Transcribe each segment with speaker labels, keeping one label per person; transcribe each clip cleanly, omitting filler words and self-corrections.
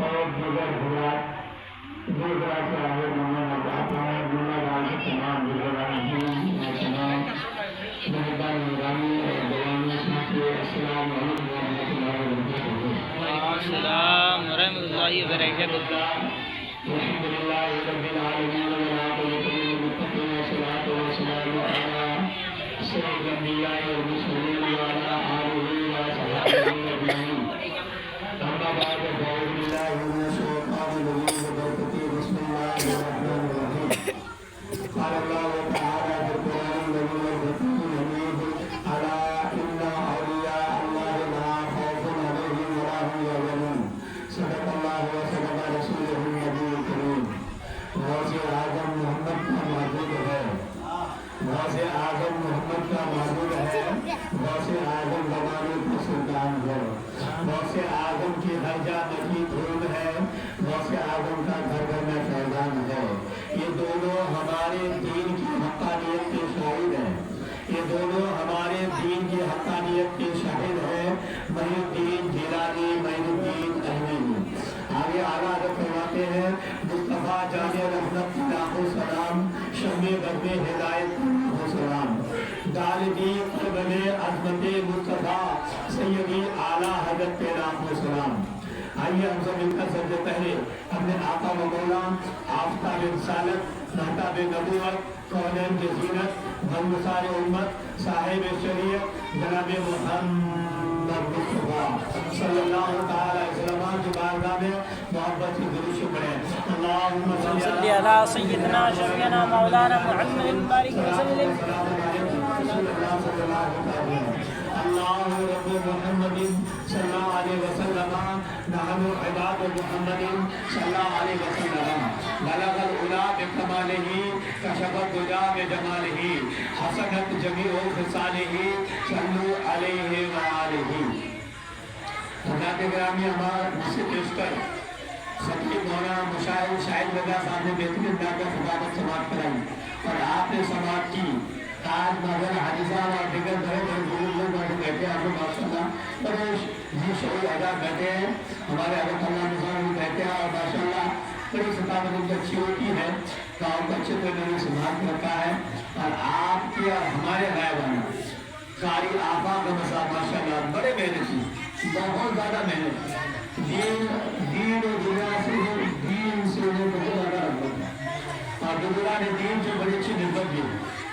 Speaker 1: اور دیگر حضرات دوسرا سے آگے بڑھنا چاہتا ہوں دنیا دار کے تمام بزرگان دین اور تمام مہربان نگرانی اور دوانی کے السلام علیکم ورحمۃ اللہ وبرکاتہ.
Speaker 2: السلام ورحمۃ اللہ وبرکاتہ.
Speaker 1: الحمد للہ رب العالمین والعاقبۃ للمتقین والصلاۃ والسلام علی سید الانبیاء والمرسلین وعلی آلہ وصحبہ اجمعین. اما بعد فاعوذ باللہ من الشیطان الرجیم بسم اللہ الرحمن الرحیم. قال اللہ تعالی فی القرآن المجید الحمید الا ان اولیاء اللہ لا خوف علیہم ولا هم یحزنون. صدق اللہ وصدق رسولہ النبی الکریم. غوث اعظم محمد کا معبود ہے، غوث اعظم محمد کا معبود ہے، غوث اعظم زمانے کا سلطان ہے، غوث اعظم کی ہر جا نکی دھول ہے، غوث اعظم کا گھر گھر میں فیضان ہے. یہ دونوں ہمارے دین کی حقانیت کے شاہد ہیں، یہ دونوں ہمارے دین کی حقانیت کے شاہد ہیں. معین الدین جیلانی، معین الدین احمدی. آگے اعلیٰ حضرت فرماتے ہیں مصطفیٰ جان رحمت لاکھوں سلام، شمع غرب ہدایت لاکھوں سلام. ڈال دی قلب میں عظمت مصطفیٰ سیدی اعلیٰ حضرت پہ لاکھوں سلام. آئیے ہم سب مل کر سب سے پہلے اپنے آقا و مولا آفتاب رسالت، مہتاب نبوت، کونین کی زینت، بھنگسار امت، صاحب شریعت جناب محمد مصطفیٰ صلی اللہ تعالی علیہ وسلم کی بارگاہ میں محبت کی درود پڑھیں. اللہم صلی
Speaker 2: علی سیدنا شفیعنا مولانا محمد بارک وسلم.
Speaker 1: اللہ رب محمد صلی اللہ علیہ وسلم نحن عباد محمد صلی اللہ علیہ وسلم. بلغ العلا بکمالہ کشف الدجا بجمالہ حسنت جمیع خصالہ صلو علیہ وآلہ. حضرات گرامی ہمارا مسجد پیشکر خطیب مولانا مشاہد شاہد رضا صاحب نے بہترین انداز میں خطابت سماعت کرائی اور آپ نے سماعت کی. آج مگر حاجی صاحب اور دیگر بڑے بڑے بزرگ لوگ بیٹھے ہیں آپ لوگ ماشاء اللہ بڑے شعور ادا بیٹھے ہیں. ہمارے حضرت اللہ نظام بھی بیٹھے ہیں اور ماشاء اللہ بڑی خطابت ان کی اچھی ہوتی ہے. گاؤں کو اچھے طرح نے سنبھال رکھا ہے اور آپ کی اور ہمارے غائب آنا قاری آفاق کا مسئلہ ماشاء اللہ بڑے محنتی، بہت زیادہ محنت. دین و دنیا سے دین سے انہیں بہت زیادہ رکھتا ہے اور بزرگان دین سے بڑی اچھی نسبت بھی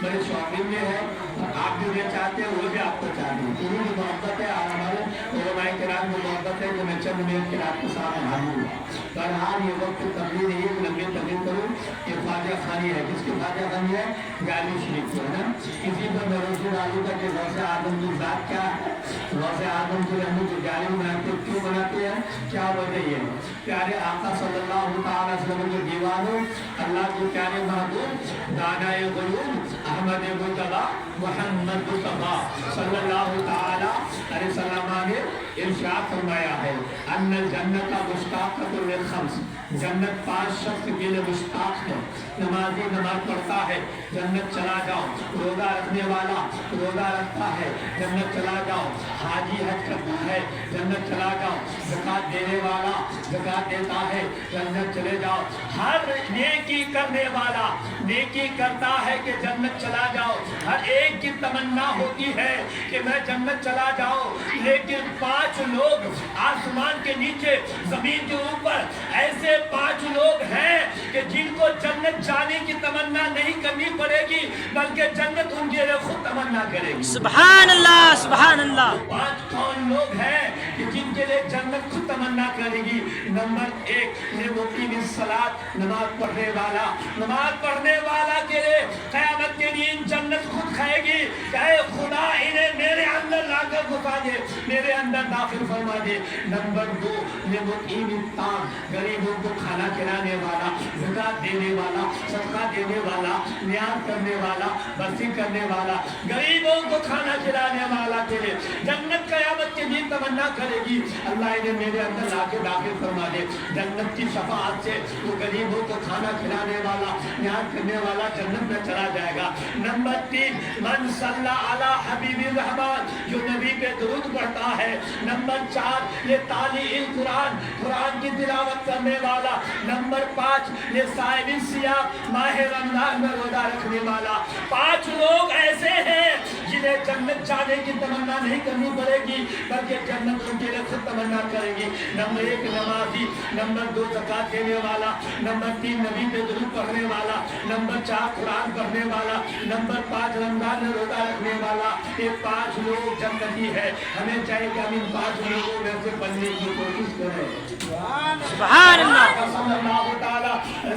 Speaker 1: بڑے شوقین میں ہے اور آپ جو یہ چاہتے ہیں وہ بھی آپ کو چاہتے ہیں. انہیں جو محبت ہے اور ہمارے علماء کرام کی محبت ہے کہ میں چند منٹ کے آپ کے سامنے حاضر ہوں. بہرحال یہ وقت تقریر نہیں ہے کہ لمبی تقریر کروں. یہ فاتحہ خوانی ہے، جس کی فاتحہ خوانی ہے گالی شریف کی ہے نا. کسی پر میں روشنی ڈالوں گا کہ غوث اعظم کی ذات کیا ہے، غوث اعظم کی رحمت کی گالی بناتے کیوں بناتے ہیں، کیا وجہ یہ ہے. پیارے آقا صلی اللہ تعالی وسلم کے دیوانوں، اللہ کے پیارے محبوب دانائے غیوب احمد مجتبیٰ محمد مصطفیٰ صلی اللہ تعالی علیہ وسلم نے ارشاد فرمایا ہے ان الجنت مشتاقۃ للخمس. جنت 5 شخص کے لیے مشتاق ہے. نمازی نماز پڑھتا ہے جنت چلا جاؤ. روزہ رکھنے والا روزہ رکھتا ہے جنت چلا جاؤ. حاجی حج کرتا ہے جنت چلا جاؤ. زکات دینے والا زکات دیتا ہے جنت چلے جاؤ. ہر نیکی کرنے والا نیکی کرتا ہے کہ جنت چلا جاؤ. ہر ایک کی تمنا ہوتی ہے کہ میں جنت چلا جاؤں، لیکن 5 لوگ آسمان کے نیچے زمین کے اوپر ایسے 5 لوگ ہیں کہ جن کو جنت جانے کی تمنا نہیں کرنی پڑے گی بلکہ جنت ان کے لیے خود تمنا کرے گی.
Speaker 2: سبحان اللہ سبحان اللہ.
Speaker 1: 5 کون لوگ ہیں کہ جن کے لیے جنت خود تمنا کرے گی. نمبر 1 یہ مقیم الصلاۃ، نماز پڑھنے والا. نماز پڑھنے والا کے لیے قیامت کے دن جنت خود کھائے گی کہ اے خدا انہیں میرے اندر لا کر گھسا دے، میرے اندر داخل فرما دے. نمبر 2 یہ مقیم الطعام، غریبوں کو کھانا کھلانے والا، زکات دینے والا، صدقہ دینے والا، نیاز کرنے والا، برسی کرنے والا، غریبوں کو کھانا کھلانے والا کے لیے جنت قیامت کے دن تمنا کرے گی اللہ انہیں میرے اندر لا کے داخل فرما دے. جنت کی شفاعت سے وہ غریبوں کو کھانا کھلانے والا، نیاز کرنے والا جنت میں چلا جائے گا. نمبر 3 من صلی علی حبیب الرحمن، جو نبی پہ درود پڑھتا ہے. نمبر 4 یہ तालील कुरान, कुरान की तिलावत करने वाला। नंबर 5 ये साहिब सियाम माह रमजान में रोजा रखने वाला। 5 लोग ऐसे हैं जिन्हें जन्नत जाने की तमन्ना नहीं करनी पड़ेगी, बल्कि जन्नत उनके लिए खुद तमन्ना करेगी। नंबर 1 नमाजी, नंबर 2 ज़कात देने वाला, नंबर 3 नबी पे दुरूद पढ़ने वाला, नंबर 4 कुरान पढ़ने वाला, नंबर 5 रमजान में रोजा रखने वाला। ये 5 लोग जन्नती है। हमें चाहिए कि हम इन 5 लोगों में से बनने की कोशिश करें।
Speaker 2: सुभान अल्लाह।
Speaker 1: सल्लल्लाहु तआला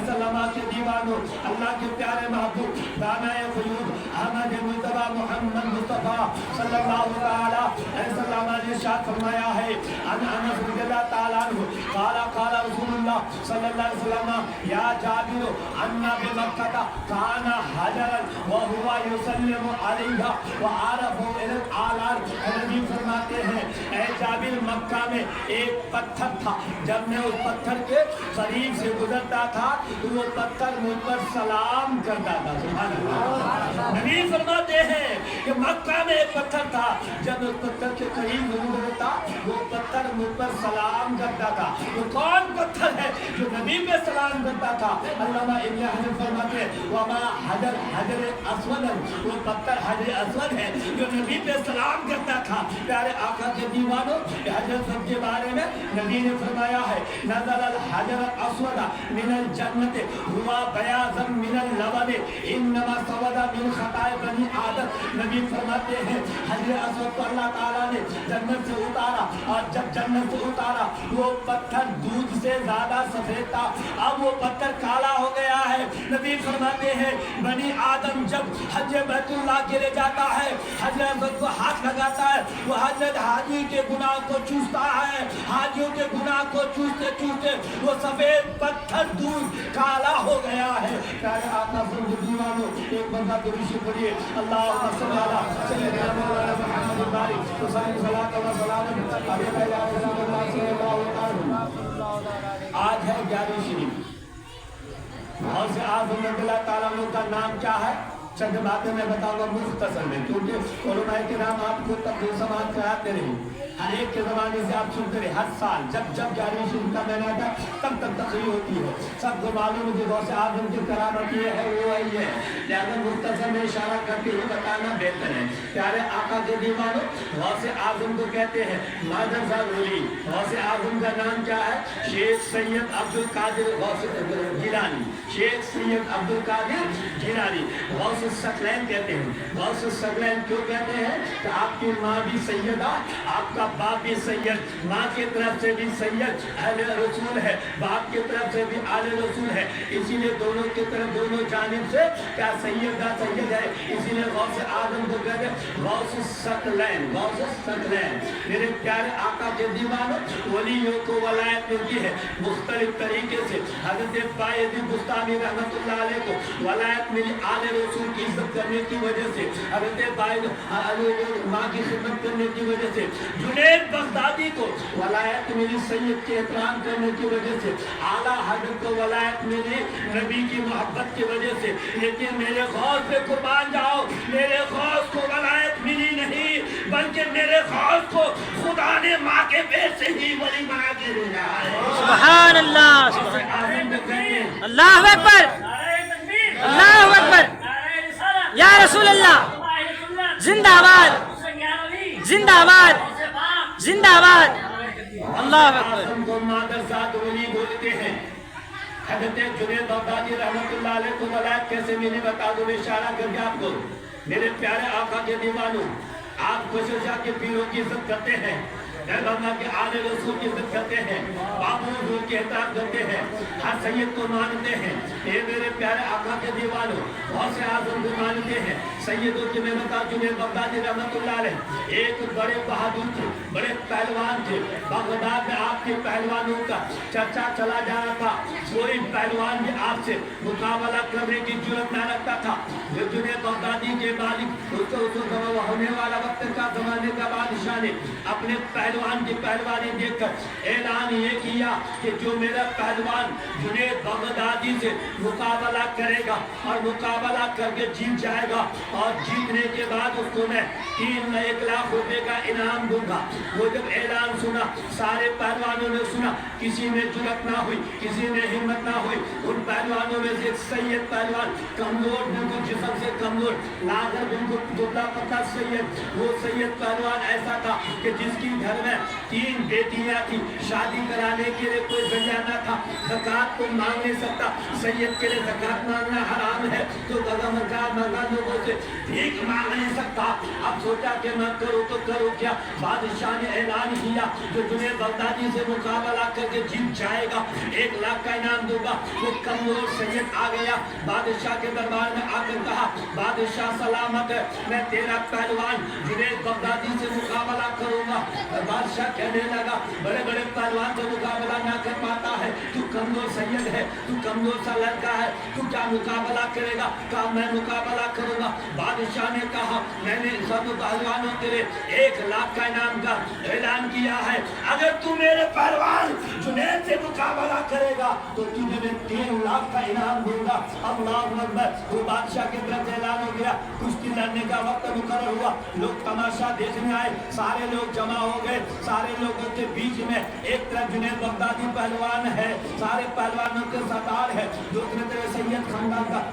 Speaker 1: सल्लमा के दीवानों, अल्लाह के प्यारे महबूब दानाए क़ुयूब अहमद मुस्तफा मोहम्मद मुस्तफा सल्लल्लाहु तआला सल्लमा ने इरशाद फरमाया है, अनस रज़ियल्लाहु तआला अन्हु क़ाला क़ाला रसूलुल्लाह सल्लल्लाहु अलैहि वसल्लम या जाबिर अन्ना बिमक्का काना हजरन व हुवा युसल्लिमु अलैहा व आरफु इल आलार। नबी फरमाते हैं, ऐ जाबिर मक्का में एक पत्थर था, जब मैं उस पत्थर के करीब से गुजरता था तो वो पत्थर मुझ पर सलाम करता था। सुभान अल्लाह। नबी फरमाते हैं कि मक्का में एक पत्थर था, जब उस पत्थर के करीब गुजरता वो पत्थर मुझ पर सलाम करता था। वो कौन पत्थर है जो नबी पे सलाम करता था? अल्लामा इब्न हजर फरमाते हैं, वमा हजर हजर अस्वद, वो पत्थर हजर अस्वद है जो नबी पे सलाम करता था। प्यारे आका के दीवानों, हजर सब के बारे में नबी ने फरमाया है, नज़र अल हजर अस्वद मिनल जन्नत हुआ बयाज़न मिनल लबन इन्नमा सवदा मिन खताए बनी आदम। नबी फरमाते हैं, हजर अस्वद को अल्लाह ताला ने जन्नत से उतारा, और जब जन्नत से उतारा वो पत्थर दूध से ज्यादा सफेद था, अब वो पत्थर काला हो गया है। नबी फरमाते हैं, बनी आदम जब हज बैतुल्लाह के लिए जाता है, हजरत अस्वद को हाथ लगाता है, वो हजरत हाजी के गुनाह को चूसता है, हाजियों के गुनाह को चूसते चूसते वो सफेद पत्थर दूध काला हो गया है। प्यारे आका से दीवानों, एक बंदा दुरूद पढ़िए, अल्लाहुम्मा सल्ली अला सय्यिदना मौलाना मुहम्मद बारिक तो सलात व सलाम आज है 11वीं शरीफ। और से आज़म अल्लाह ताला का नाम क्या है? चंद बातें मैं बताऊंगा मुख्तसर में, क्योंकि उलमाए के नाम आपको तकरीर समाज कराते रहे, हर एक के ज़माने से आप सुनते रहे। हर साल जब जब 11वीं शरीफ का महीना आता तब तक तकरीर होती है। सबको मालूम है कि गौसे आज़म की करामत ये है वो है ये, लिहाजा मुख्तसर में इशारा करके ही बताना बेहतर है। प्यारे आका के दीवानों, गौसे आज़म को कहते हैं मादर साहब वली। गौसे आज़म का नाम क्या है? शेख सैयद अब्दुल कादिर गौसे जिलानी, शेख सैयद अब्दुल कादिर जिलानी। गौसे सकलैन कहते हैं। गौसे सकलैन क्यों कहते हैं? कि आपकी माँ भी सैयदा, आपका बाप भी सैयद, माँ की तरफ से भी सैयद अहले रसूल है, बाप की तरफ से भी आले रसूल है, इसीलिए दोनों की तरफ दोनों जानिब से क्या सैयदा सैयद है। इसीलिए गौसे आज़म को कहते हैं गौसे सकलैन, गौसे सकलैन। मेरे प्यारे आका के दीवानों, वलियों को वलायत मिलती है मुख्तलिफ तरीके से। हज़रत बायज़ीद बुस्तामी रहमतुल्लाह अलैह को वलायत मिली आले रसूल की इज्जत करने की वजह से, हज़रत बायज़ीद माँ की खिदमत करने की वजह से। जुनैद बगदादी को वलायत मिली सैयद के एहतराम करने की वजह से। आला हज़रत को वलायत मिली नबी की मोहब्बत की वजह से। लेकिन मेरे गौस पे कुर्बान जाओ, मेरे गौस को वलायत मिली नहीं, बल्कि मेरे गौस को खुदा ने माँ के पेट से ही वली बना के भेजा है।
Speaker 2: सुभान अल्लाह। अल्लाहु अकबर, अल्लाहु अकबर, या रसूल अल्लाह, जिंदाबाद जिंदाबाद जिंदाबाद। अल्लाह
Speaker 1: को मादर साथ वली बोलते हैं। हज़रत जुनैद बगदादी रहमतुल्लाह अलैह को वलायत कैसे मिली बता दो इशारा करके आपको। मेरे प्यारे आका के दीवानों, आप खुशा के पीरों की इज्जत करते हैं, के आले रसूल की इज्जत करते हैं, बाबू रसूल की एहतराम करते हैं, हर सैयद को मानते हैं। ये मेरे प्यारे आका के दीवानों, बहुत से आज़म को मानते हैं। सैयदों की मैं बता जुनैद बगदादी रहमतुल्लाह अलैह एक बड़े बहादुर थे, बड़े पहलवान थे। बगदाद में आपके पहलवानों का चर्चा चला जा रहा था, कोई पहलवान भी आपसे मुकाबला करने की जुर्रत न रखता था। जो जुनैद बगदादी के मालिक उसको होने वाला वक्त का जमाने का बादशाह ने अपने पहलवान की पहलवानी देखकर ऐलान ये किया कि जो मेरा पहलवान जुनैद बगदादी से मुकाबला करेगा और मुकाबला करके जीत जाएगा और जीतने के बाद उसको मैं 1 लाख रुपए का इनाम दूंगा। वो जब ऐलान सुना, सारे पहलवानों ने सुना, किसी में जुर्रत ना हुई, किसी में हिम्मत ना हुई। उन पहलवानों में से सैयद पहलवान, कमजोर, बिल्कुल जिस्म से कमजोर, लागर बिल्कुल दुबला पतला सैयद, वो सैयद पहलवान ऐसा था कि जिसकी घर में 3 बेटियां थी, शादी कराने के लिए कोई जरिया न था, ज़कात तो मांग नहीं सकता, सैयद के लिए ज़कात मांगना हराम है, तो मंगा लोगों से भीख मांग नहीं सकता। अब सोचा कि मैं करूँ तो करूँ क्या। बादशाह ने ऐलान किया जो जुनैद बगदादी से मुकाबला करके जीत जाएगा 1 लाख का इनाम दूंगा। वो कमजोर सैयद आ गया, बादशाह के दरबार में आकर कहा, बादशाह सलामत है, मैं तेरा पहलवान जुनैद बगदादी से मुकाबला करूंगा। और बादशाह कहने लगा, बड़े बड़े पहलवान से मुकाबला ना कर पाता है, तू कमजोर सैयद है, तू कमजोर सा लड़का है, तू क्या मुकाबला करेगा? कहा मैं मुकाबला करूंगा। बादशाह ने कहा, मैंने सब पहलवानों के लिए 1 लाख का इनाम का ऐलान किया है, अगर तू मेरे पहलवान जुनैद से मुकाबला करेगा तो तुझे मैं 3 लाख का इनाम दूंगा। अल्लाहु अकबर। वो बादशाह के तरफ ऐलान हो गया, कुश्ती लड़ने का वक्त मुकर्रर हुआ, लोग तमाशा देखने आए, सारे लोग जमा हो गए। सारे लोगों के बीच में एक तरफ जुनैद बगदादी पहलवान है, सारे पहलवानों के सरदार है, दूसरी तरफ सैयद खानदान का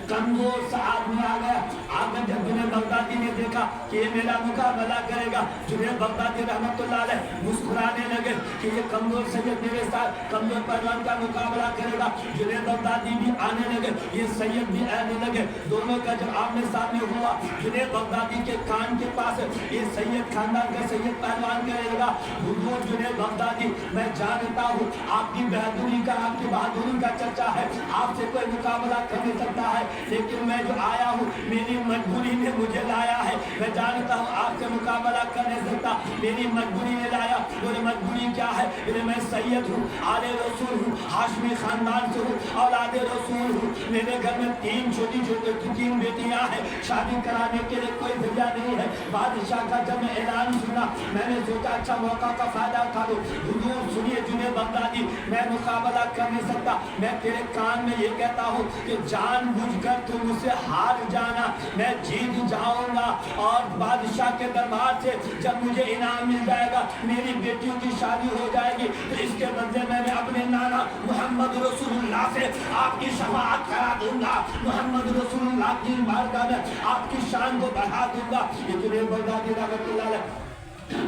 Speaker 1: कमजोर सा आदमी आ गया। आकर जब जुनैद बगदादी ने देखा कि ये मेरा मुकाबला करेगा, जुनैद बगदादी रहमतुल्लाह अलैह मुस्कुराने लगे कि ये कमजोर सैयद मेरे साथ कमजोर पहलवान का मुकाबला करेगा। जुनैद बगदादी भी आने लगे, ये सैयद भी आने लगे, दोनों का जब आमने सामने हुआ, जुनैद बगदादी के कान के पास ये सैयद खानदान का सैयद पहलवान करेगा, हुजूर जुनैद बगदादी, मैं जानता हूँ आपकी बहादुरी का, आपकी बहादुरी का चर्चा है, आपसे कोई मुकाबला कर नहीं सकता है, लेकिन मैं जो आया हूँ मेरी मजबूरी ने मुझे लाया है, मैं जानता हूँ आपसे मुकाबला कर नहीं सकता, मेरी मजबूरी ने लाया। मेरी मजबूरी क्या है? मैं सैयद हूँ, आले रसूल हूँ, हाशमी खानदान से हूँ, औलादे रसूल हूँ, मेरे घर में 3 छोटी बेटियां हैं, शादी कराने के लिए कोई जरिया नहीं है। बादशाह का जब मैं ऐलान सुना, मैंने सोचा अच्छा मौका का फायदा उठा लो। हुजूर सुनिए जुनैद बगदादी, मैं मुकाबला कर नहीं सकता, मैं तेरे कान में ये कहता हूँ कि जानबूझकर तुम मुझसे हार जाना, मैं जीत जाऊंगा और बादशाह के दरबार से जब मुझे इनाम मिल जाएगा, मेरी बेटियों की शादी हो जाएगी, तो इसके बदले में मैं अपने नाना मोहम्मद रसूलुल्लाह से आपकी शफाअत करा दूंगा, मोहम्मद रसूलुल्लाह की बारगाह में आपकी शान को बढ़ा दूंगा। ये जुनैद बगदादी रहमतुल्लाह अलैह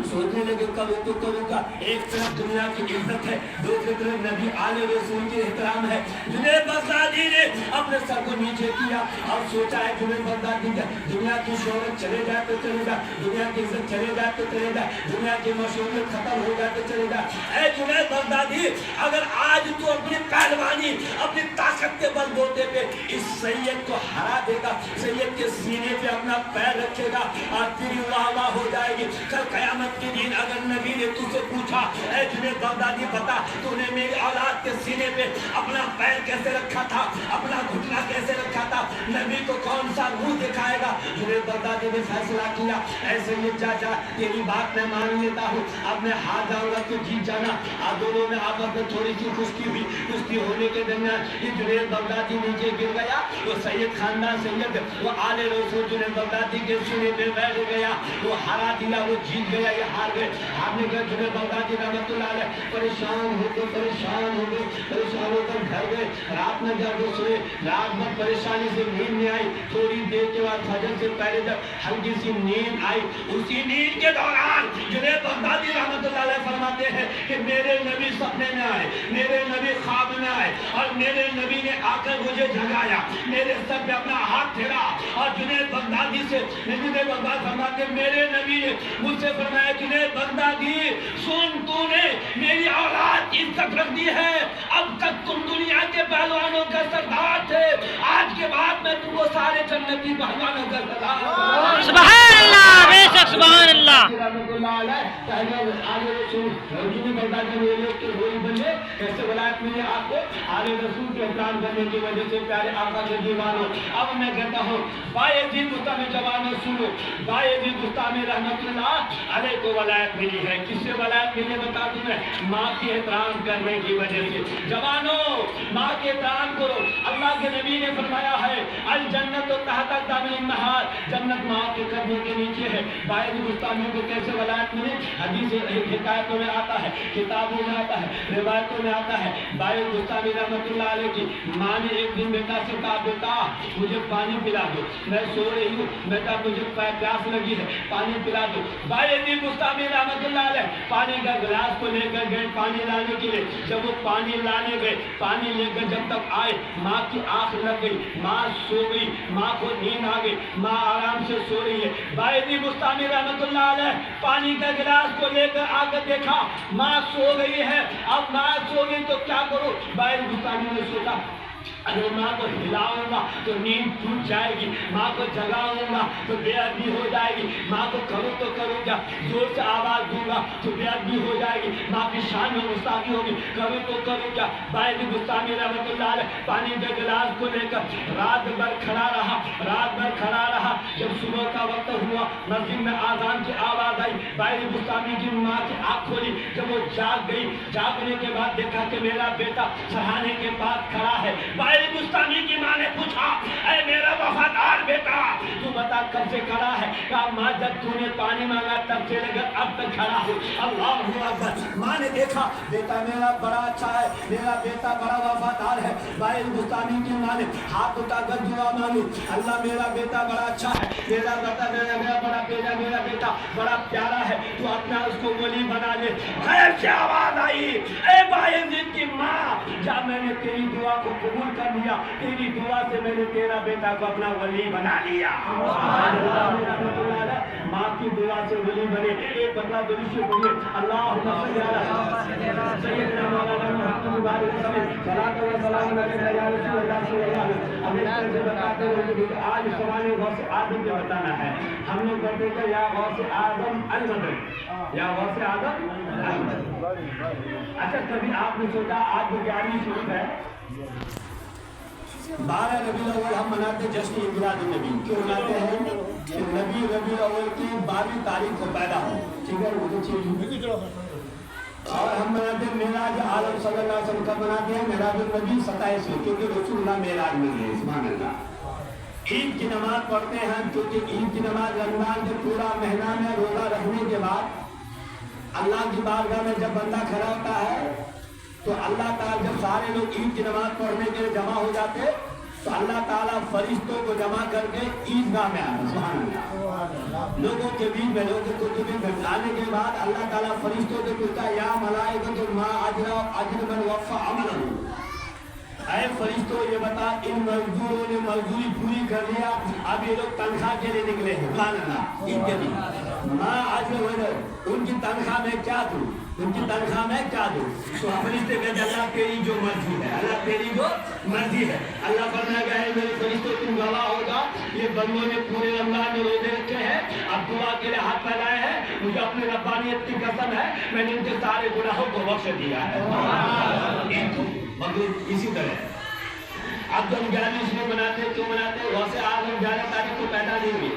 Speaker 1: सोचने लगे करूँ तो करूँगा। एक तरफ दुनिया की इज्जत है, दूसरी तरफ नबी आले रसूल के एहतराम है। जुनैद बगदादी ने अपने सर को नीचे किया और सोचा है जुनैद बगदादी का दुनिया की शोहरत चले जाए तो चले जाए, दुनिया की इज्जत चले जाए तो चले जाए, दुनिया की मशहूरियत खत्म हो जाए तो चले जाए। ऐ जुनैद बगदादी, अगर आज तू अपनी पहलवानी, अपनी ताकत के बलबूते पे इस सैयद को हरा देगा, सैयद के सीने पे अपना पैर रखेगा और तेरी वाह वाह हो जाएगी। कल क़यामत के दिन अगर नबी ने तुझसे पूछा, ऐ जुनैद बगदादी बता, तूने मेरी औलाद के सीने पे अपना पैर कैसे रखा था, अपना घुटना कैसे रखा था, नबी को कौन सा मुंह दिखाएगा? जुनैद बगदादी ने फैसला किया, ऐसे ये चाचा तेरी बात मैं मान लेता हूँ, अब मैं हार जाऊंगा तो जीत जाना। आप दोनों में आपस में थोड़ी सी कुश्ती हुई, कुश्ती होने के दरमियान ये जुनैद बगदादी नीचे गिर गया, वो सैयद खानदान सैयद वो आले रसूल जुनैद बगदादी के सीने पे बैठ गया, वो हरा दिया, वो जीत गया, ये हार गए। हारने के जुनैद बगदादी रहमतुल्लाह अलैह परेशान होकर घर गए। रात में जब वो सोए, रात भर परेशानी से नींद नहीं आई, थोड़ी देर के बाद फजर से पहले जब हल्की सी नींद आई, उसी नींद के दौरान जुनैद बगदादी रहमतुल्लाह अलैह फरमाते हैं कि मेरे नबी सपने में आए, मेरे नबी ख्वाब में आए और मेरे नबी ने आकर मुझे जगाया, मेरे सर पे अपना हाथ फेरा और जुनैद बगदादी से फरमाते मेरे नबी ने मुझसे फरमाया, जुनैद बगदादी सुन, तूने मेरी औलाद की इज्जत रख दी है, अब तक तुम दुनिया के पहलवानों का सरदार थे, आज के बाद मैं तुमको सारे जन्नती पहलवानों का सरदार। सुभान अल्लाह।
Speaker 2: شک سبحان اللہ.
Speaker 1: کیسے ولایت ملی آپ کو؟ آل رسول کے احترام کرنے کی وجہ سے پیارے آقا کے دیوانوں. اب میں کہتا ہوں بایزید بستامی جوانوں سنو، بایزید بستامی رحمت اللہ علیہ کو ولایت ملی ہے. کس سے ولایت ملی بتا دوں میں؟ ماں کے احترام کرنے کی وجہ سے. جوانوں ماں کے احترام کرو. اللہ کے نبی نے فرمایا ہے الجنت تحت اقدام النہار، جنت ماں کے قدموں کے نیچے ہے. بایزید بستامی کو کیسے ولایت ملی؟ حدیث حکایتوں میں آتا ہے، کتابوں میں آتا ہے، روایتوں میں آتا ہے. بایزید بستامی رحمت اللہ علیہ کی ماں نے ایک دن بیٹا سے کہا بیٹا مجھے پانی پلا دو، میں سو رہی ہوں، بیٹا مجھے پیاس لگی ہے، پانی پلا دو. بایزید بستامی رحمت اللہ علیہ پانی کا گلاس کو لے کر گئے پانی لانے کے لیے. جب وہ پانی لانے گئے، پانی لے کر جب تک آئے ماں کی آنکھ لگ گئی، ماں سو گئی، ماں کو نیند آ گئی، ماں آرام سے سو رہی ہے. بایزید بستامی رحمت اللہ علیہ پانی کا گلاس کو لے کر آ کر دیکھا ماں سو گئی ہے. اب ماں سو گئی تو کیا کروں؟ بایزید بستامی نے سوچا اگر ماں کو ہلاؤں گا تو نیند ٹوٹ جائے گی، ماں کو جگاؤں گا تو بے ادبی ہو جائے گی، ماں کو کروں تو کروں کیا، زور سے آواز دوں گا تو بے ادبی ہو جائے گی، ماں کی شان میں گستاخی ہوگی، کروں تو کروں کیا. بایزید بستامی رحمت اللہ علیہ پانی کے گلاس کو لے کر رات بھر کھڑا رہا، رات بھر کھڑا رہا. جب صبح کا وقت ہوا مسجد میں آذان کی آواز آئی، بایزید بستامی کی ماں کی آنکھ کھولی. جب وہ جاگ گئی، جاگنے کے بعد دیکھا کہ میرا بیٹا سرہانے کے پاس کھڑا ہے. بایزید بستامی کی ماں نے پوچھا اے میرا وفادار بیٹا تو بتا کب سے کھڑا ہے؟ کہا ماں جب تو نے پانی مانگا تب سے لے کر اب تک کھڑا ہو. اللہ اکبر. ماں نے دیکھا بیٹا میرا بڑا اچھا ہے، میرا بیٹا بڑا وفادار ہے. بایزید بستامی کی ماں نے ہاتھ اٹھا کر دعا مانگی اللہ میرا بیٹا بڑا اچھا ہے، میرا بیٹا میرا بیٹا بڑا پیارا ہے، تو اپنا اس کو ولی بنا لے. غیر سے آواز آئی اے بایزید کی ماں جب میں نے تیری دعا کو قبول کر لیا، تیری دعا سے میں نے تیرا بیٹا کو اپنا ولی بنا لیا. ماں کی دعا سے ولی بنے. ایک بندہ درود سے پڑھیے اللہم صلی علی سیدنا مولانا محمد وعلی وسلم صلاۃ و سلام علیہ یا رسول اللہ صلی اللہ علیہ وسلم. ہم اس طرح سے بتاتے ہیں کہ آج سوال غوث آدم کے بتانا ہے. ہم لوگ کہتے ہیں کہ یا غوث آدم المدد، یا غوث آدم المدد. اچھا کبھی آپ نے سوچا آج 11ویں شروع ہے 12 ربیع الاول ہم مناتے جشن میلاد النبی. کیوں مناتے ہیں؟ کہ نبی ربیع الاول کی 12ویں تاریخ کو پیدا ہو. ٹھیک ہے وہ چیز. اور ہم مناتے ہیں معراج عالم صلی اللہ علیہ وسلم کا مناتے ہیں معراج النبی 27 میں، کیونکہ رسول اللہ معراج میں گئے. سبحان اللہ. عید کی نماز پڑھتے ہیں کیونکہ عید کی نماز رمضان کے پورا مہینہ میں روزہ رکھنے کے بعد اللہ کی بارگاہ میں جب بندہ کھڑا ہوتا ہے تو اللہ تعالیٰ جب سارے لوگ عید کی نماز پڑھنے کے لیے جمع ہو جاتے تو اللہ تعالیٰ فرشتوں کو جمع کر کے عیدگاہ میں آتا. سبحان اللہ. لوگوں کے بیچ میں لوگوں کو آنے کے بعد اللہ تعالیٰ فرشتوں سے پوچھتا ہے یا ملائکۃ ما اجر من وفى عملہ. اے فرشتوں یہ بتا ان مزدوروں نے مزدوری پوری کر لیا، اب یہ لوگ تنخواہ کے لیے نکلے ہیں. سبحان اللہ. عید کے دن ما اجر ان کی تنخواہ میں کیا دوں، ان کی تنخواہ میں کیا دوں؟ تو فرشتے کہتے اللہ تیری جو مرضی ہے، اللہ تیری جو مرضی ہے. اللہ فرمایا گیا ہے میرے فرشتوں تم گواہ ہوگا یہ بندوں نے پورے رمضان میں روزے رکھے ہیں، اب دعا کے لیے ہاتھ پھیلائے ہیں، مجھے اپنی ربانیت کی قسم ہے میں نے ان کے سارے گناہوں کو بخش دیا ہے. مگر اسی طرح اب ہم 11ویں میں مناتے ہیں. کیوں مناتے ہیں؟ غوث اعظم 11 تاریخ کو پیدا نہیں ہوئی.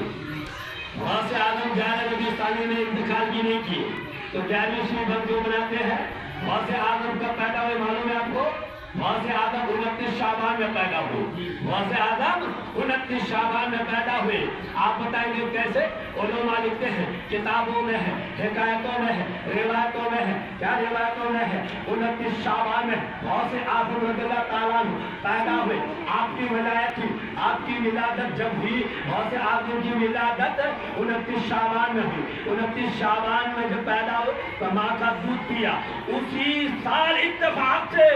Speaker 1: غوث اعظم 11 ربیع ثانی میں انتقال بھی نہیں کیے. تو 11ویں ہم کیوں مناتے ہیں؟ غوث اعظم کب پیدا ہوئے معلوم ہے آپ کو؟ غوث اعظم 29 شعبان میں پیدا ہوئے. غوث اعظم 29 شعبان میں پیدا ہوئے. آپ بتائیں گے کیسے؟ علماء لکھتے ہیں کتابوں میں ہے، حکایتوں میں ہے، روایتوں میں ہے. کیا روایتوں میں ہے؟ 29 شعبان میں غوث اعظم رضی اللہ تعالیٰ عنہ پیدا ہوئے. آپ کی ولایت تھی، آپ کی ولادت جب ہوئی غوث اعظم کی ولادت 29 شعبان میں ہوئی. 29 شعبان میں جب پیدا ہوئے تو ماں کا دودھ پیا. اسی سال اتفاق سے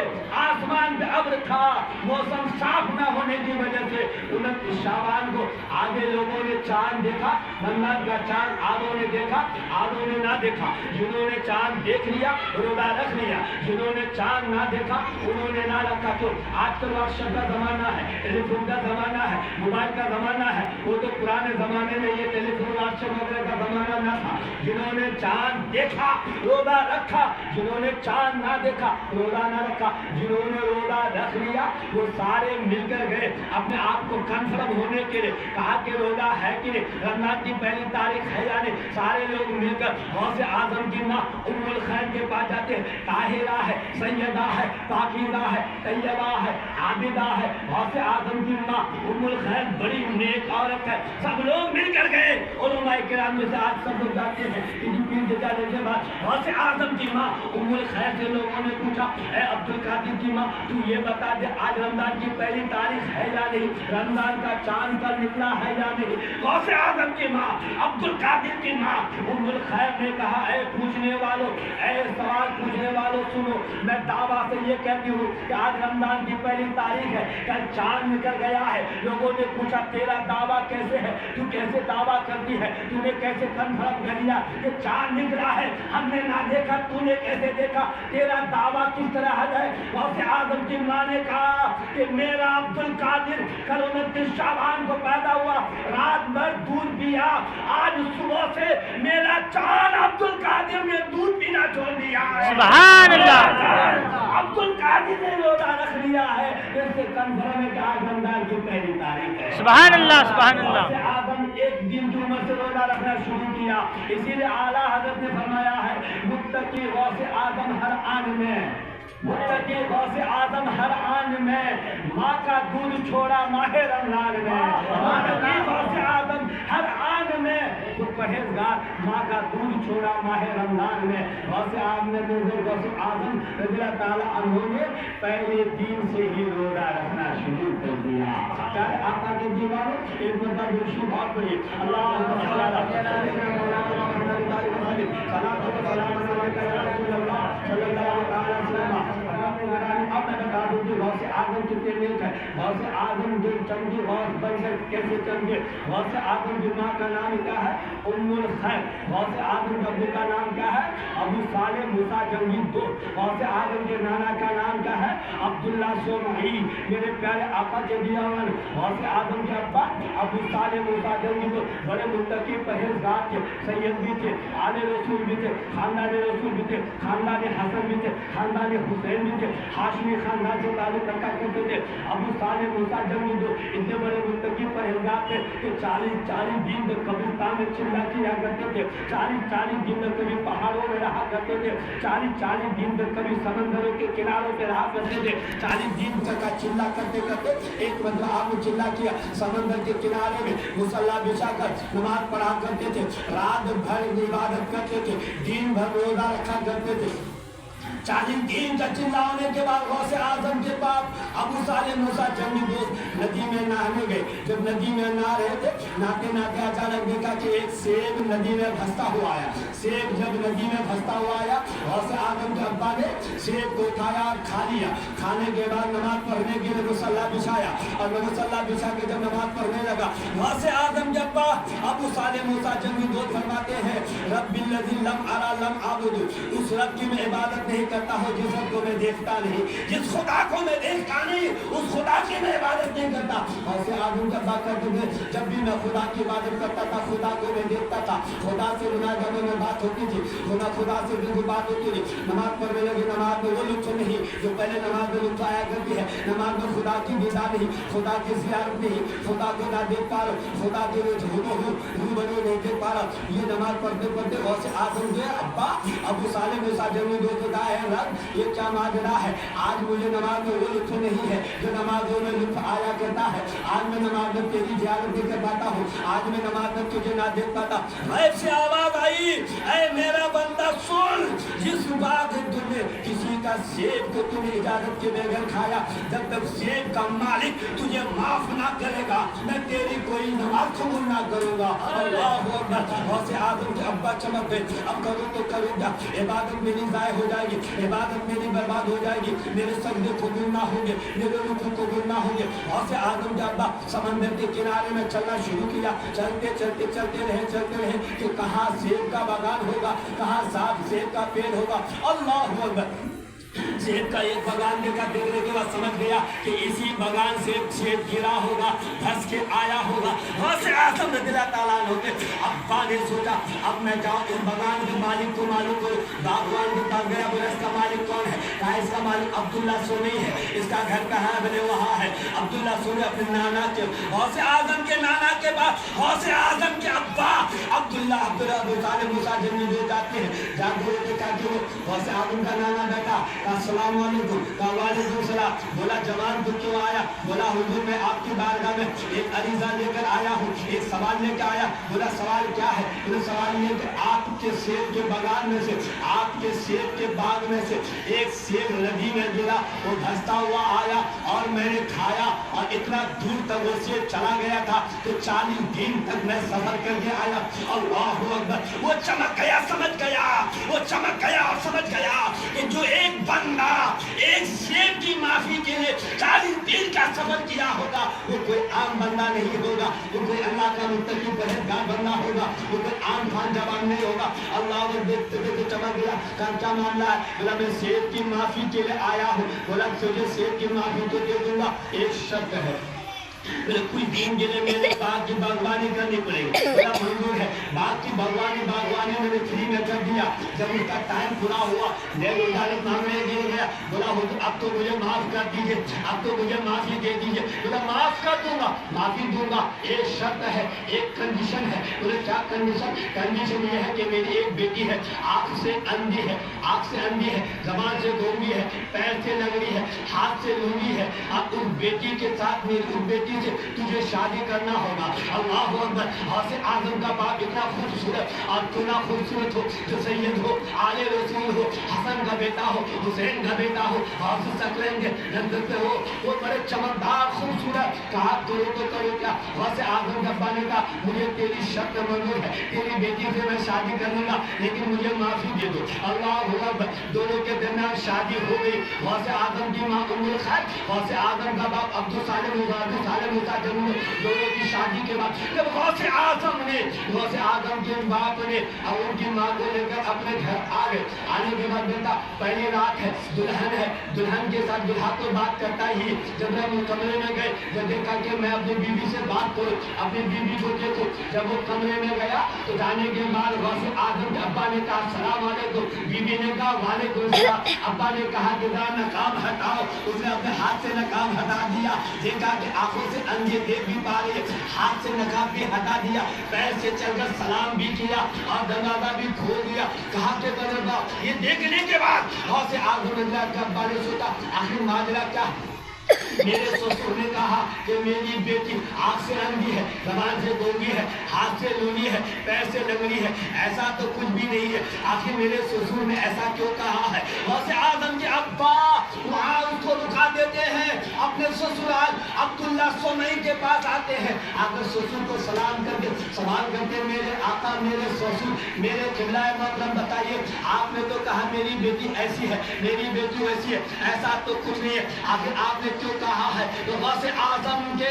Speaker 1: आसमान पे अब्र था, मौसम साफ न होने की वजह से 29 शाबान को आधे लोगों ने चांद देखा, रमजान का चांद आधों ने देखा, आधों ने ना देखा। जिन्होंने चांद देख लिया रोजा रख लिया, जिन्होंने चांद ना देखा उन्होंने ना रखा। तो आजकल व्हाट्सएप का जमाना है, टेलीफोन का जमाना है, मोबाइल का जमाना है। वो तो पुराने जमाने में ये टेलीफोन व्हाट्सएप वगैरह का जमाना ना था। जिन्होंने चांद देखा रोजा रखा, जिन्होंने चांद ना देखा रोजा ना रखा। जिन्होंने रोजा रख लिया वो सारे मिलकर गए अपने आप को कंफर्म होने के लिए, कहा कि रोजा है कि नहीं, रमजान की पहली तारीख है या नहीं। सारे लोग मिलकर गौसे आजम की माँ उम्मुल खैर के पास जाते हैं। ताहिरा है, सैयदा है, पाकीज़ा है, तैयबा है, आबिदा है। गौसे आजम की माँ उम्मुल खैर बड़ी नेक औरत है। सब लोग मिलकर गए। उलमाए किराम में से आज सब लोग जाते हैं। जाने के बाद गौसे आजम की माँ उम्मुल खैर से लोगों ने पूछा, ए अब्दुल कादिर की माँ तू ये बता दे आज रमजान की पहली तारीख है या नहीं, रमजान का चांद कल निकला है या नहीं। गौसे आजम की माँ अब्दुल कादिर की माँ उम्मुल खैर ने कहा, ए पूछने वालों, ए सवाल पूछने वालों सुनो, मैं दावा से ये कहती हूँ कि आज रमजान की पहली तारीख है, कल चांद निकल गया है। लोगों ने पूछा तेरा दावा कैसे है, तू कैसे दावा करती है, तूने कैसे कन्फर्म कर लिया कि चांद निकला है, हमने ना देखा, तूने कैसे देखा, तेरा दावा किस तरह है। गौसे आजम की माँ ने कहा कि मेरा अब्दुल कादिर कल 29 शाबान को पैदा हुआ, रात भर दूध पिया, आज सुबह से मेरा चांद अब्दुल कादिर ने दूध पीना छोड़ दिया है।
Speaker 2: सुभान अल्लाह।
Speaker 1: अब्दुल कादिर ने रोजा रख लिया है, इससे कंफर्म है कि आज रमजान की पहली तारीख है।
Speaker 2: सुभान अल्लाह, सुभान अल्लाह।
Speaker 1: गौसे आजम एक दिन की उम्र से रोजा रखना शुरू किया, इसीलिए आला हजरत ने फरमाया है मुत्तकी गौसे आजम हर आन में, मुत्तकी गौसे आजम हर आन में माँ का दूध छोड़ा माहे रमजान में। मुत्तकी गौसे आजम हर आन में तो परहेजगार माँ का दूध छोड़ा माहे रमजान में। गौसे आजम ने गौसे आजम रज़ियल्लाहु ताला अन्हु ने पहले दिन से ही रोजा रखना शुरू कर दिया। चाहे आका के दीवाने एक मतलब दुरूद बहुत पढ़िए, अल्लाहुम्मा सल्ली अला सय्यिदना गौसे आजम कितने नेक है। गौसे आजम जो चमकी गौस बनकर कैसे चमके। गौसे आजम की माँ का नाम क्या है, उम्मुल खैर। गौसे आजम के अब्बू का नाम क्या है, अबू साले मूसा जंगी दो। गौसे आजम के नाना का नाम क्या है, अब्दुल्ला सोमई। मेरे प्यारे आका के दीवान गौसे आजम के अब्बा अबू साले मूसा जंगी दो बड़े मुत्तकी परहेजगार थे, सैयद भी थे, आले रसूल भी थे, खानदान रसूल भी थे, खानदान हसन भी थे, खानदान हुसैन भी थे, हाशमी खानदान से ताल्लुक रखा करते थे। अबू साले मूसा जंगी दो इतने बड़े मुत्तकी परहेजगार थे कि 40 दिन तक कब्रिस्तान में चिल्ला किया करते थे, 40 दिन तक कभी पहाड़ों में रहा करते थे, 40 दिन तक कभी समंदरों के किनारों पे रहा करते थे। 40 दिन तक का चिल्ला करते करते एक मतलब आपने चिल्ला किया, समंदर के किनारे में मुसल्ला बिछा कर नमाज पढ़ा करते थे, रात भर इबादत करते थे, दिन भर रोजा रखा करते थे। 40 दिन का चिल्लाने के बाद गौसे आजम के पास अबू साले मूसा जंगी दोस्त नदी में नहाने गए। जब नदी में नहा रहे थे, नहाते नहाते अचानक देखा कि एक सेब नदी में फंसता हुआ आया। सेब जब नदी में फंसता हुआ आया, गौसे आजम के अब्बा ने सेब को उठाया और खा लिया। खाने के बाद नमाज पढ़ने के लिए मुसल्ला बिछाया और मुसल्ला बिछा के जब नमाज पढ़ने लगा, गौसे आजम के अब्बा अबू साले मूसा जंगी दोस्त फरमाते हैं, रब्बिल्लज़ी लम अरा लम आबुदु, उस रब की मैं इबादत नहीं करता हूँ जिस रब को मैं देखता नहीं, जिस खुदा को मैं देखता नहीं उस खुदा की मैं इबादत नहीं करता। ऐसे आदमी का बात करते थे, जब भी मैं खुदा की इबादत करता था खुदा को मैं देखता था, खुदा से मुनाजात में बात होती थी, खुदा से बिल्कुल बात होती थी। नमाज पढ़ने लगे, नमाज में वो लुत्फ नहीं जो पहले नमाज में लुत्फ आया करती है। नमाज में खुदा की दीदार नहीं, खुदा की ज़ियारत नहीं, खुदा को ना देख पा रहा, खुदा के रूबरू नहीं देख पा रहा। ये नमाज पढ़ते पढ़ते ऐसे आदम गए, अब्बा अबू साले मूसा जंगी दोस्त का है रब, ये क्या माजरा है, आज मुझे नमाज में वो लुत्फ नहीं है जो नमाजों में लुत्फ आया करता है। आज मैं नमाज में तेरी ज़ियारत नहीं कर पाता हूँ, आज मैं नमाज में तुझे ना देख पाता। ऐसे आवाज आई, ऐ मेरा बंदा सुन, जिस बात तुमने किसी का सेब को तूने इजाजत के बगैर खाया, जब तक सेब का मालिक तुझे माफ ना करेगा मैं तेरी कोई नमाज कबूल ना करूंगा। अल्लाहु अकबर। गौसे आजम के अब्बा चमक गए, अब करूँ तो करूँ क्या, इबादत मेरी ज़ाय हो जाएगी, इबादत मेरी बर्बाद हो जाएगी, मेरे सजदे कबूल ना होंगे, मेरे रुकू कबूल ना होंगे। गौसे आजम के अब्बा समंदर के किनारे में चलना शुरू किया, चलते चलते चलते रहे कि कहाँ सेब का बागान होगा, कहाँ साफ सेब का पेड़ होगा। अल्लाहु अकबर। सेब का एक बगान देखा, देखने के बाद समझ गया कि इसी बगान से सेब गिरा होगा, धस के आया होगा। वहाँ से आजम रज़ियल्लाहु ताला अन्हु के अब्बा ने सोचा अब मैं जाऊँ इस बगान के मालिक को मालूम करूँ। बागवान के पास गया, बोला इसका मालिक कौन है? कहा इसका मालिक अब्दुल्ला सोनी है। इसका घर कहाँ है? बोले वहाँ है। अब्दुल्ला सोनी अपने नाना के, गौसे आजम के नाना के बाद गौसे आजम के अब्बा अब्दुल्ला अबू तालिब मूसा जन्नत जो जाते हैं, जाते गौसे आजम का नाना बेटा अस्सलाम वालेकुम, वालेकुम सलाम। बोला जवान तू क्यों आया? बोला हुजूर मैं आपकी बारगाह में एक अरीजा लेकर आया हूँ, एक सवाल लेकर आया। बोला सवाल क्या है? बोले सवाल ये कि आपके सेब के बगान में से, आपके सेब के बाग में से एक सेब नदी में गिरा, वो धंसता हुआ आया और मैंने खाया और इतना दूर तक वो सेब चला गया था तो 40 दिन तक मैं सफर करके आया। अल्लाहु अकबर। वो चमक गया, समझ गया, वो चमक गया और समझ गया कि जो एक बंदा एक सेब की माफी के लिए 40 दिन का सफर किया होगा वो कोई आम बंदा नहीं होगा, वो कोई अल्लाह का मुत्तकी परहेजगार बंदा होगा, वो कोई आम खान जवान नहीं होगा। अल्लाह को देखते देखते चमक गया, कहा क्या मामला है? बोला मैं सेब की माफी के लिए आया हूँ। बोला तुझे सेब की माफी तो दे दूंगा, एक शर्त है, कुछ दिन के लिए मेरे बाग की बागवानी करनी पड़ेगी। बोला मंजूर है। बाग की बागवानी मैंने फ्री में कर दिया। जब उसका टाइम पूरा हुआ मांगने गिर गया। बोला अब तो मुझे माफ कर दीजिए, अब तो मुझे माफी दे दीजिए। बोला माफ कर दूंगा, माफी दूंगा, एक शर्त है, एक कंडीशन है। बोले क्या कंडीशन? कंडीशन ये है कि मेरी एक बेटी है, आँख से अंधी है, आँख से अंधी है, जबान से गूंगी है, पैर से लंगड़ी है, हाथ से लूंगी है। अब उस बेटी के साथ मेरी उस बेटी से तुझे शादी करना होगा। अल्लाह अकबर। गौसे आजम का बाप इतना खूबसूरत और इतना खूबसूरत हो, जो सैयद हो, आले रसूल हो, हसन का बेटा हो, हुसैन का बेटा हो, गौसे सकलेन के नजर हो, वो बड़े चमकदार खूबसूरत। कहा करो तो करो क्या? गौसे आजम का बाप ने कहा मुझे तेरी शर्त मंजूर है, तेरी बेटी से मैं शादी करूंगा, लेकिन मुझे माफी दे दो। अल्लाह अकबर। दोनों के दरमियान शादी हो गई। गौसे आजम की माँ उम्मुल खैर, गौसे आजम का बाप अब्दुल सालिम दोनों की शादी के बाद जब गौसे आजम के बाप ने और उनकी माँ को लेकर अपने घर आ गए। आने के बाद बेटा पहली रात है, दुल्हन है, दुल्हन के साथ दुल्हा तो बात करता ही। जब हम कमरे में गए, जब देखा कि मैं अपनी बीवी से बात करूं, अपनी बीवी को देखो। जब वो कमरे में गया तो जाने के बाद गौसे आजम के अब्बा ने कहा सलाम वालेकुम, बीवी ने कहा वालेकुम सलाम। अब्बा ने कहा कि नकाब हटाओ। उसने अपने हाथ से नकाब हटा दिया, देखा कि आंखों से अंधे देख भी पा रही है, हाथ से नकाब भी हटा दिया, पैर से चलकर सलाम भी किया और दरवाजा भी खोल दिया। कहा के दरवाजा ये देखने के बाद गौसे आजम का अब्बा ने सोचा आखिर माजरा क्या? मेरे ससुर ने कहा कि मेरी बेटी आँख से अंधी है, जबान से गूंगी है, हाथ से लूनी है, पैर से लंगड़ी है। ऐसा तो कुछ भी नहीं है, आखिर मेरे ससुर ने ऐसा क्यों कहा है? गौसे आजम के अब्बा वहाँ उसको रुका देते हैं, अपने ससुराल अब्दुल्ला सोनई के पास आते हैं। आकर ससुर को सलाम करके सवाल करते मेरे आका, मेरे ससुर, मेरे किबला मोहतरम बताइए, आपने तो कहा मेरी बेटी ऐसी है, मेरी बेटी वैसी है, ऐसा तो कुछ नहीं है, आखिर आपने क्यों कहा है? तो गौसे आजम के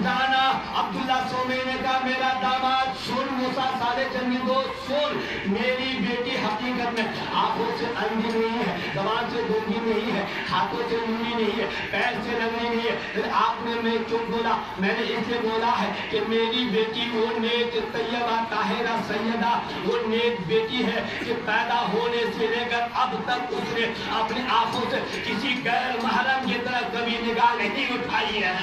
Speaker 1: दाना अब्दुल्ला सोनई ने कहा मेरा दामाद सुन, मूसा साले चंदी दो सुन, मेरी बेटी हकीकत में आंखों से अंधी नहीं है, जबान से गूंगी नहीं है, हाथों से लूनी नहीं है, पैर से लंगड़ी नहीं है। फिर आपने मैं क्यों बोला? मैंने इसलिए बोला है कि मेरी बेटी वो नेक तैयबा ताहिरा सैयदा, वो नेक बेटी है कि पैदा होने से लेकर अब तक उसने अपनी आंखों से किसी गैर महरम की तरफ कभी निगाह नहीं उठाई है।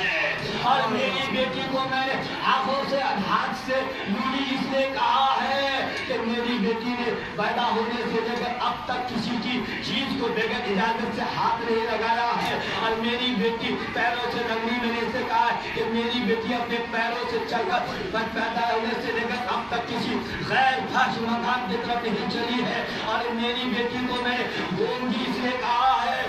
Speaker 1: और मेरी बेटी को मैंने आंखों से हाथ से लूनी इसलिए कहा है कि मेरी बेटी ने पैदा होने से लेकर अब तक किसी की चीज को बगैर इजाजत से हाथ नहीं लगाया है। और मेरी बेटी पैरों से लंगड़ी, मैंने इसे कहा है कि मेरी बेटी अपने पैरों से चलकर पैदा होने से लेकर अब तक किसी गैर फहश मकान की तरफ नहीं चली है। और मेरी बेटी को मैंने गूंगी इसलिए कहा है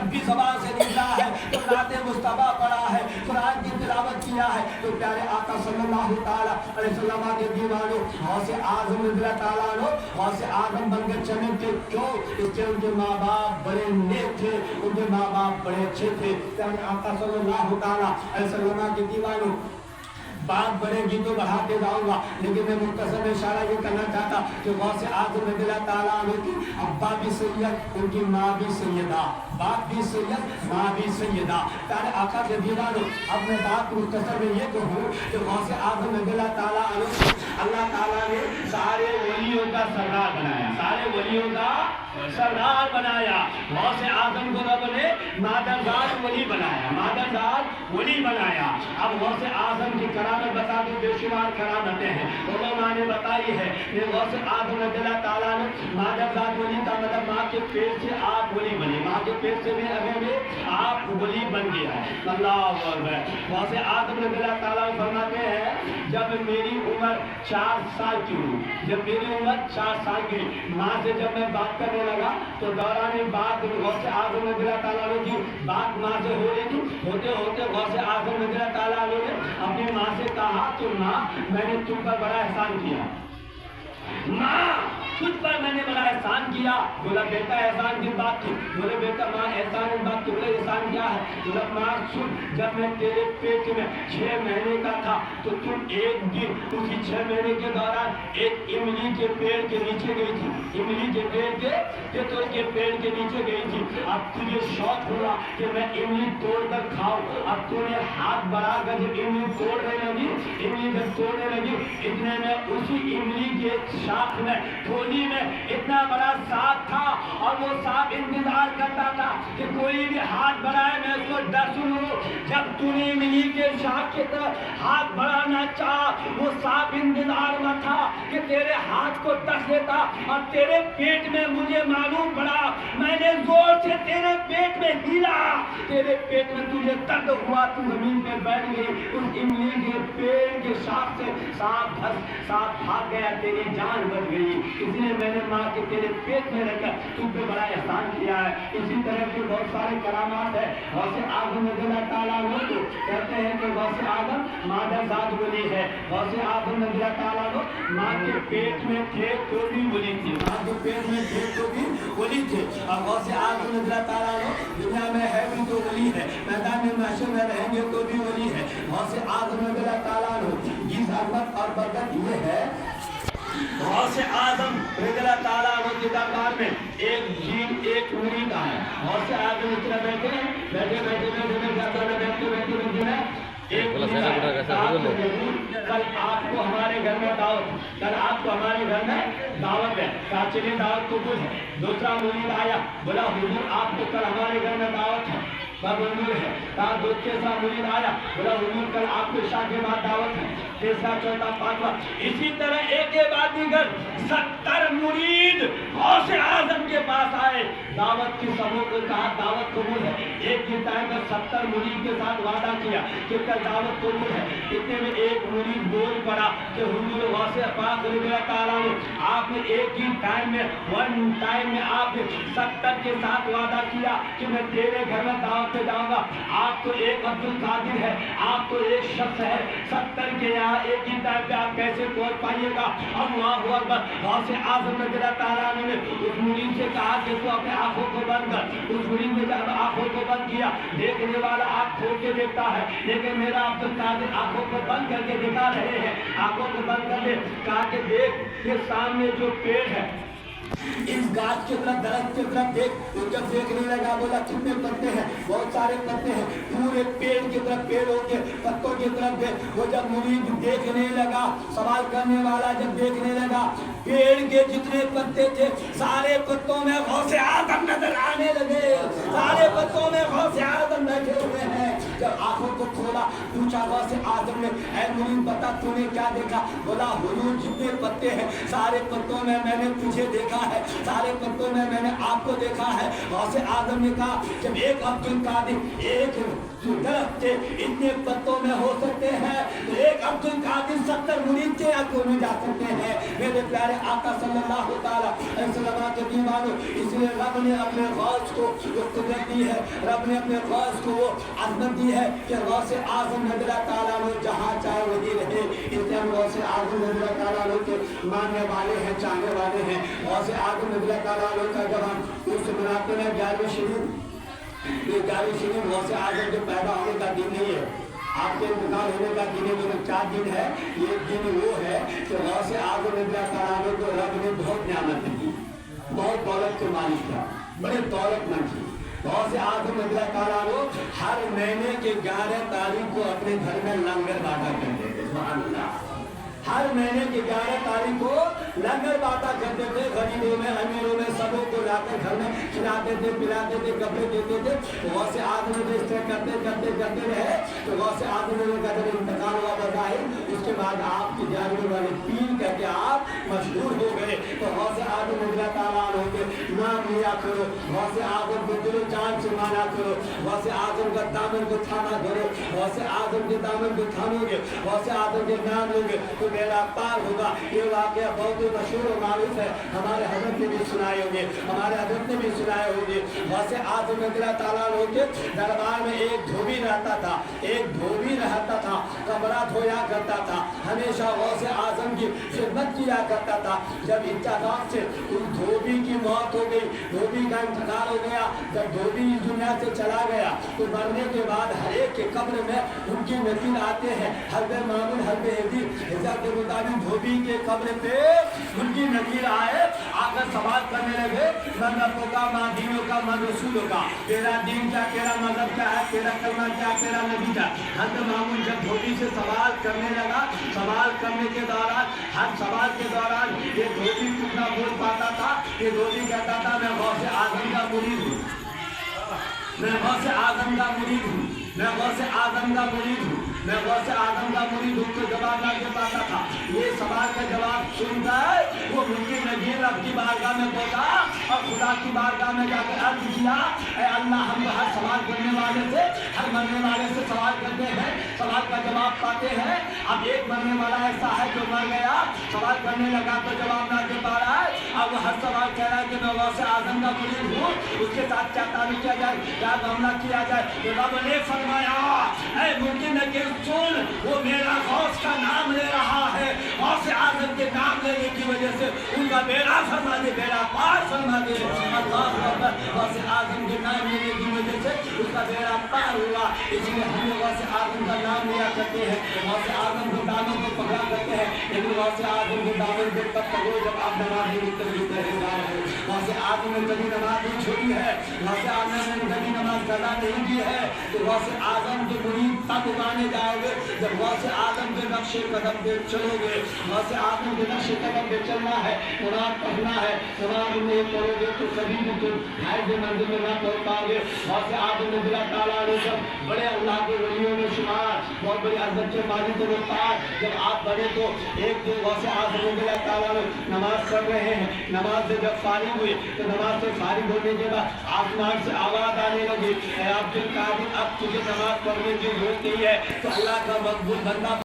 Speaker 1: अरबी ज़बान से निकला है, तो नाते मुस्तफ़ा पढ़ा है, कुरान की तिलावत किया है, तो प्यारे आका सल्लल्लाहु ताला अलैहि वसल्लम के दीवानों गौसे आज़म रज़ियल्लाहु ताला अन्हु गौसे आज़म बन के चले थे। क्यों? इसके उनके माँ बाप बड़े नेक थे, उनके माँ बाप बड़े अच्छे थे। प्यारे आका सल्लल्लाहु ताला अलैहि वसल्लम के दीवानों बात बढ़ेगी तो बढ़ाते जाऊंगा, लेकिन मैं मुख्तसर में इशारा ये करना चाहता कि गौसे आज़म रज़ियल्लाहु ताला अन्हु की अब्बा भी सैयद, उनकी माँ भी सैयदा, बाप भी सैयद, माँ भी सैयदा। प्यारे आका के दीवानों, अब मैं बात मुख्तसर में ये कहूँ कि गौसे आज़म रज़ियल्लाहु ताला अन्हु अल्लाह ताला ने सारे वलियों का सरदार बनाया, सारे वलियों का सरदार बनाया। गौसे आज़म को रब ने मादरदार वली बनाया, मादरदार वली बनाया। अब गौसे आज़म की करामत बता दो, बेशुमार करामतें हैं उलमा ने बताई है कि गौसे आज़म रज़ियल्लाहु ताला ने मादरदार वली का मतलब माँ के पेट से आप वली बने, माँ के पेट से भी अगर में आप वली बन गया। अल्लाहु अकबर। गौसे आज़म रज़ियल्लाहु ताला फरमाते हैं जब मेरी उम्र 4 साल की हुई, जब मेरी उम्र 4 साल की, माँ से जब मैं बात करने लगा तो दौरान बात गौसे आज़म रज़ियल्लाहु ताला की बात माँ से हो रही थी। होते होते गौसे आज़म रज़ियल्लाहु ताला ने अपनी माँ से कहा कि माँ मैंने तुम पर बड़ा एहसान किया, माँ तुझ पर मैंने बड़ा एहसान किया। बोला बेटा एहसान की बात थी? बोले बेटा माँ एहसान की बात, बोले एहसान क्या है? बोला माँ सुन, जब मैं तेरे पेट में 6 महीने का था तो तुम एक दिन उसी 6 महीने के दौरान एक इमली के पेड़ के नीचे गई थी, इमली के पेड़ के तेतुल के पेड़ के नीचे गई थी। अब तुझे शौक हुआ कि मैं इमली तोड़ कर खाऊं, अब तूने हाथ बढ़ाकर जब इमली तोड़ने लगी, इमली जब तोड़ने लगी, इतने में उसी इमली के शाख में थोड़ी में इतना बड़ा सांप था और वो सांप इंतजार करता था कि कोई भी हाथ बढ़ाए मैं उसको डस लूं। जब तूने इमली के शाख की तरफ हाथ बढ़ाना चाहा, वो सांप इंतजार में था कि तेरे हाथ को डस लेता और तेरे पेट में मुझे मालूम पड़ा, मैंने जोर से तेरे पेट में हिला, तेरे पेट में तुझे दर्द हुआ, तू जमीन पे बैठ गई। उस इमली के पेड़ के शाख से सांप भाग गया, तेरी जान बच गई। इसलिए मैंने माँ के तेरे पेट में रहकर तुम पे बड़ा एहसान किया है। इसी तरह के बहुत सारे करामात है। गौसे आज़म रज़ियल्लाहु ताला अन्हु को कहते हैं कि गौसे आज़म मादरदार वली है। गौसे आज़म रज़ियल्लाहु ताला अन्हु माँ के पेट में थे तो भी वली थे, माँ के पेट में थे तो भी वली थे। और गौसे आज़म रज़ियल्लाहु ताला अन्हु दुनिया में है भी तो वली है, मैदान में महशर में रहेंगे तो भी वली है। गौसे आज़म रज़ियल्लाहु ताला अन्हु की रहमत और बरकत ये है, गौसे आज़म रज़ियल्लाहु ताला अन्हु के दरबार में एक मुरीद आया। गौसे आज़म इस तरह बैठे एक कल आपको हमारे घर में दावत, कल आपको हमारे घर में दावत है, चलिए दावत कबूल है। दूसरा मुरीद आया, बोला हुजूर आपको कल हमारे घर में दावत है, मंजूर है। दूसरा मुरीद आया, बोला हुजूर कल आपको इशा के बाद दावत है। तीसरा चौथा पांचवा, इसी तरह एक के बाद दीगर 70 मुरीद गौसे आज़म के पास आए। दावत की सबों को कहा दावत कबूल है। एक ही टाइम में 70 मुरीद के साथ वादा किया कि कल दावत कबूल है। इतने में एक मुरीद बोल पड़ा कि हुजूर गौसे पाक रज़ियल्लाहु ताला अन्हु आपने एक ही टाइम में वन टाइम में आपने 70 के साथ वादा किया कि मैं तेरे घर में दावत पे जाऊंगा। आप तो एक अब्दुल कादिर है, आप तो एक शख्स है, 70 के यहाँ एक ही टाइम पे आप कैसे पहुंच पाइएगा? अल्लाहु अकबर। गौसे आज़म रज़ियल्लाहु ताला अन्हु ने उस मुरीद से कहा कि तू अपने आंखों को बंद कर। उस मुरीद ने जब आंखों को बंद किया, देखने वाला आंख खोल के देखता है, लेकिन मेरा अब्दुल कादिर आंखों को बंद करके दिखा रहे हैं। आंखों को बंद कर ले, कहा कि देख के सामने जो पेड़ है, इस गाछ की तरफ दरख्त की तरफ देख। तो जब देखने लगा बोला कितने पत्ते हैं? बहुत सारे पत्ते हैं, पूरे पेड़ की तरफ, पेड़ों के पत्तों की तरफ देख। वो जब मुरीद देखने लगा, सवाल करने वाला जब देखने लगा, पेड़ के जितने पत्ते थे सारे पत्तों में गौसे आज़म नजर आने लगे, सारे पत्तों में गौसे आज़म बैठे हुए हैं। जब आंखों को खोला, पूछा गौसे आज़म ने, ऐ मुरीद बता तूने क्या देखा? बोला हुजूर जितने पत्ते हैं सारे पत्तों में मैंने तुझे देखा है, सारे पत्तों में मैंने आपको देखा है। गौसे आज़म ने कहा जब एक अब्दुल कादिर एक दरख्त के इतने पत्तों में हो सकते हैं तो एक अब्दुल कादिर 70 मुरीद के आंखों में जा सकते हैं। मेरे प्यारे आका सल्लल्लाहु ताला अलैहि वसल्लम के दीवानों, इसलिए रब ने अपने गौस को इख्तियार दी है, रब ने अपने गौस को वो अज़मत दी है कि गौस आज़म रज़ियल्लाहु ताला अन्हु जहाँ चाहे वहीं रहे। इसलिए हम गौस आज़म रज़ियल्लाहु ताला अन्हु के मानने वाले हैं, चाहने वाले हैं। गौस आज़म रज़ियल्लाहु ताला अन्हु का जब हम उस मनाते हैं 11वीं शरीफ, ये 11वीं शरीफ गौस आज़म के पैदा होने का दिन नहीं है, आपके इंतकाल होने का दिन है, जो 4 दिन है। ये दिन वो है कि गौस आज़म रज़ियल्लाहु ताला अन्हु को रब ने बहुत न्यामत दी, बहुत दौलत के मालिक था, बड़े दौलतमंद थे। गौस आज़म रज़ियल्लाहु ताला अन्हु हर महीने के 11 तारीख को अपने घर में लंगर बांटा करते थे। सुभान अल्लाह। हर महीने की 11 तारीख को लंगर बांटा करते थे, गरीबों में, अमीरों में, सबों को लाकर घर में खिलाते थे, पिलाते थे, कपड़े देते थे। तो गौस आज़म ने इस तरह करते रहे। तो गौस आज़म का जब इंतकाल हुआ बताए, उसके बाद आपकी जाने वाले पीर करके आप मशहूर हो गए। तो गौस आज़म रज़ियल्लाहु ताला अन्हु के नाम लिया करो, गौस आज़म को दिलो जान से माना करो, गौस आज़म का दामन को थामा करो। गौस आज़म के दामन को थामोगे, गौस आज़म के नाम लोगे तो मेरा पार होगा। ये वाक़या बहुत ही मशहूर और मारूफ है, हमारे हज़रत ने भी सुनाए होंगे, हमारे हज़रत ने भी सुनाए होंगे। गौस आज़म रज़ियल्लाहु ताला अन्हु के दरबार में एक धोबी रहता था, एक धोबी रहता था, कपड़ा धोया करता था, हमेशा गौस आज़म की खिदमत किया करता था। जब इत्तेफाक से उस धोबी की मौत हो गई, धोबी का इंतकाल हो गया, जब धोबी इस दुनिया से चला गया तो मरने के बाद हर एक के कब्र में उनकी नज़ीर आते हैं। हज़रत मामून हज़रत के मुताबिक धोबी के कब्र पे उनकी नज़ीर आए, आकर सवाल करने लगे, मन रब्बों का, माँ दीनों का, मन रसूलों का, तेरा दीन क्या, तेरा मज़हब क्या है, तेरा कलमा क्या, तेरा नबी क्या। हज़रत मामून जब धोबी से सवाल करने लगा, सवाल करने के दौरान, हर सवाल के दौरान ये धोबी कितना बोल पाता था। ये धोबी कहता था मैं गौस आज़म का मुरीद हूँ, मैं गौस आज़म का मुरीद हूँ, मैं गौस आज़म का मुरीद हूँ, मैं गौस आज़म का मुरीद हूँ। तो जवाब ना दे पाता था। ये सवाल का जवाब सुनकर वो मुल्की नज़ीर रब की बारगाह में पहुंचा और खुदा की बारगाह में जाकर अर्ज किया, ऐ अल्लाह, हम तो हर सवाल करने वाले से, हर मरने वाले से सवाल करते हैं, सवाल का जवाब पाते हैं। अब एक मरने वाला ऐसा है जो मर गया, सवाल करने लगा तो जवाब ना दे पा रहा है। अब वो हर सवाल कह रहा है कि मैं गौस आज़म का मुरीद हूँ, उसके साथ क्या ताल्लुक किया जाए, क्या मामला किया जाए। तो रब ने फरमाया, ऐ मुल्की नज़ीर सुन, वो मेरा गौस का नाम ले रहा है, गौस आज़म के नाम लेने की वजह से उनका बेड़ा फरमा दे, बेड़ा पार फरमा दे। अल्लाह अकबर। गौस आज़म के नाम लेने की वजह से उसका बेड़ा पार हुआ। इसलिए हम गौस आज़म का नाम लिया करते हैं, गौस आज़म के दामन को पकड़ा करते हैं। लेकिन गौस आज़म के दामन को तब पकड़ो जब आप नमाज नहीं करेगा। गौस आज़म ने कभी नमाज नहीं छोड़ी है, गौस आज़म ने कभी नमाज कज़ा नहीं की है। तो गौस आज़म के मुरीद तब माने जाओगे जब गौस आज़म के नक्शे कदम पे चलोगे। गौस आज़म के नक्शे कदम पे चलना है, नमाज पढ़ना है, नमाज नहीं पढ़ोगे तो कभी भी तुम हाय मंजिल में ना पहुंच पाओगे। गौस आज़म रज़ियल्लाहु ताला अन्हु सब बड़े अल्लाह के वलियों में शुमार, बहुत बड़ी अज़मत के मालिक थे मुख्तार। जब आप बने तो एक दिन गौस आज़म रज़ियल्लाहु ताला अन्हु नमाज पढ़ रहे हैं, नमाज से जब फारिग हुए तो नमाज से फारिग होने के बाद आसमान से आवाज़ आने लगी, अब्दुल कादिर अब तुझे नमाज पढ़ने की जरूरत नहीं है। तो अल्लाह का मकबूल बंदा